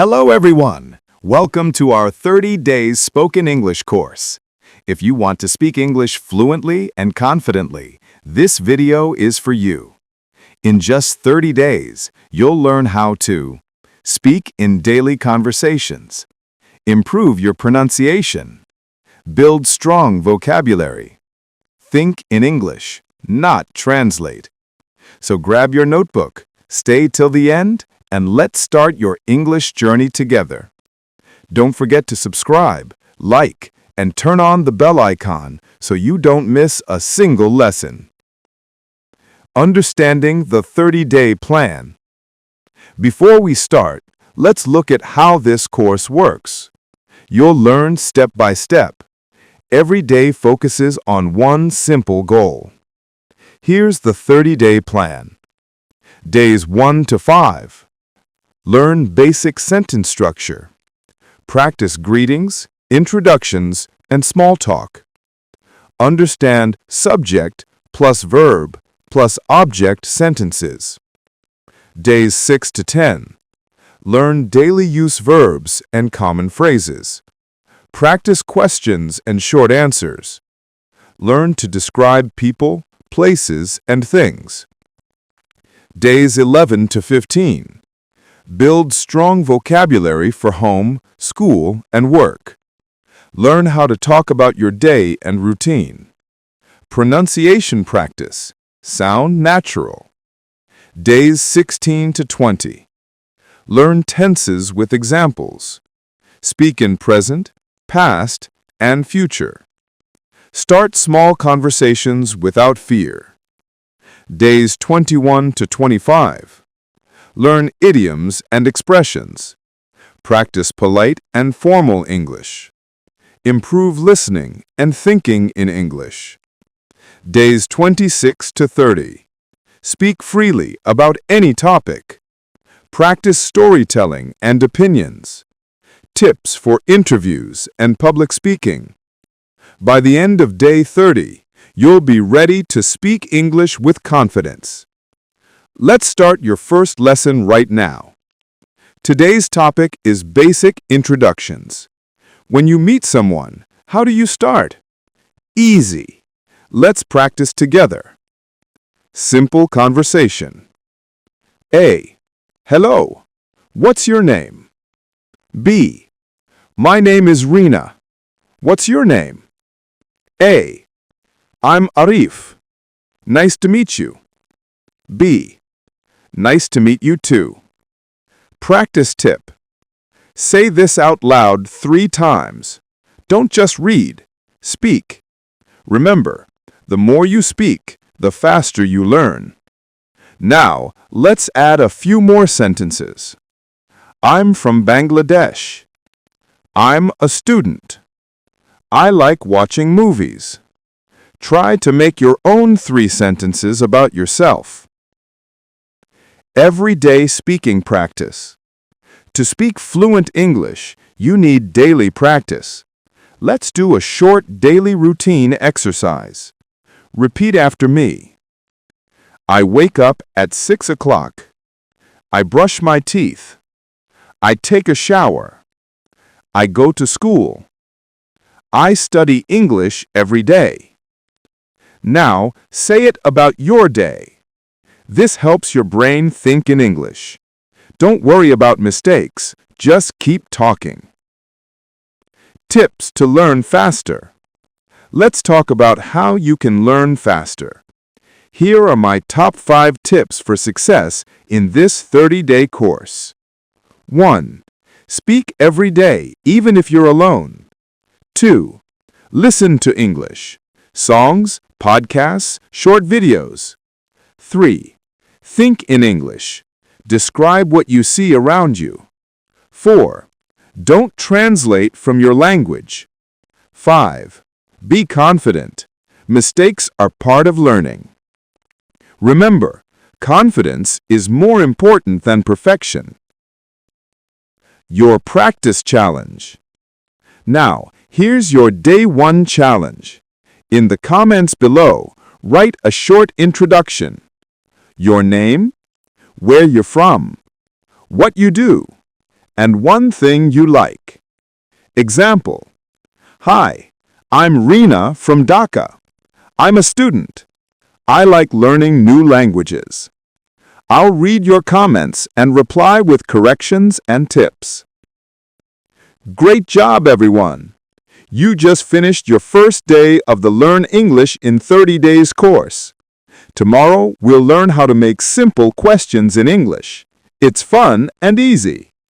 Hello everyone! Welcome to our 30 Days Spoken English course. If you want to speak English fluently and confidently, this video is for you. In just 30 days, you'll learn how to speak in daily conversations, improve your pronunciation, build strong vocabulary, think in English, not translate. So grab your notebook, stay till the end, and let's start your English journey together. Don't forget to subscribe, like, and turn on the bell icon so you don't miss a single lesson. Understanding the 30-day plan. Before we start, let's look at how this course works. You'll learn step by step. Every day focuses on one simple goal. Here's the 30-day plan. Days 1 to 5. Learn basic sentence structure. Practice greetings, introductions, and small talk. Understand subject plus verb plus object sentences. Days 6 to 10. Learn daily use verbs and common phrases. Practice questions and short answers. Learn to describe people, places, and things. Days 11 to 15. Build strong vocabulary for home, school, and work. Learn how to talk about your day and routine. Pronunciation practice. Sound natural. Days 16 to 20. Learn tenses with examples. Speak in present, past, and future. Start small conversations without fear. Days 21 to 25. Learn idioms and expressions. Practice polite and formal English. Improve listening and thinking in English. Days 26 to 30. Speak freely about any topic. Practice storytelling and opinions. Tips for interviews and public speaking. By the end of day 30, you'll be ready to speak English with confidence. Let's start your first lesson right now. Today's topic is basic introductions. When you meet someone, how do you start? Easy. Let's practice together. Simple conversation. A. Hello. What's your name? B. My name is Rina. What's your name? A. I'm Arif. Nice to meet you. B. Nice to meet you too. Practice tip. Say this out loud 3 times. Don't just read. Speak. Remember, the more you speak, the faster you learn. Now, let's add a few more sentences. I'm from Bangladesh. I'm a student. I like watching movies. Try to make your own 3 sentences about yourself. Everyday speaking practice. To speak fluent English, you need daily practice. Let's do a short daily routine exercise. Repeat after me. I wake up at 6 o'clock. I brush my teeth. I take a shower. I go to school. I study English every day. Now, say it about your day. This helps your brain think in English. Don't worry about mistakes, just keep talking. Tips to learn faster. Let's talk about how you can learn faster. Here are my top 5 tips for success in this 30-day course. 1. Speak every day, even if you're alone. 2. Listen to English. Songs, podcasts, short videos. 3. Think in English. Describe what you see around you. 4. Don't translate from your language. 5. Be confident. Mistakes are part of learning. Remember, confidence is more important than perfection. Your practice challenge. Now, here's your day 1 challenge. In the comments below, write a short introduction. Your name, where you're from, what you do, and one thing you like. Example: Hi, I'm Reena from Dhaka. I'm a student. I like learning new languages. I'll read your comments and reply with corrections and tips. Great job, everyone! You just finished your first day of the Learn English in 30 Days course. Tomorrow, we'll learn how to make simple questions in English. It's fun and easy.